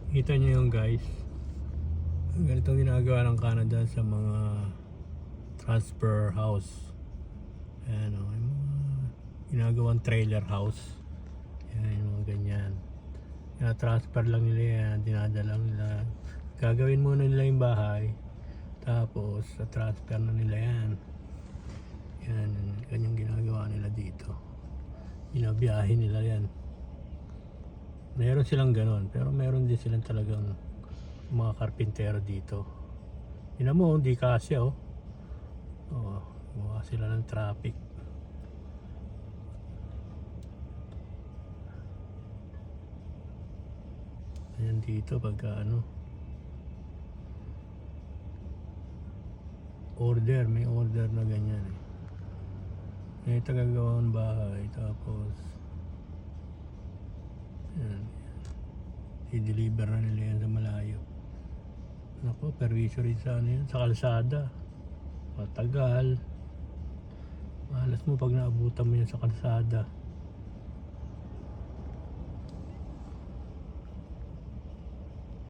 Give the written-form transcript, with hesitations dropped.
Kita nyo yung guys, ganito ginagawa ng Canada sa mga transfer house. Ayan o, yung mga ginagawang trailer house. Ayan yung mga ganyan. Transfer lang nila yan, dinadala nila. Gagawin muna nila yung bahay, tapos sa transfer na nila yan. Yan, ganyang ginagawa nila dito. Binabiyahe nila yan. Meron silang ganon, pero meron din silang talagang mga karpintero dito. Yun mo, hindi kasi oh. Oh, gumawa sila ng traffic. Ayan dito pagka ano, order, may order na ganyan eh. May tagagawang bahay, tapos yan, i-deliver na nila yan sa malayo. Naku, perwisyo rin sa ano yan, sa kalsada. Matagal. Malas mo pag naabutan mo yan sa kalsada.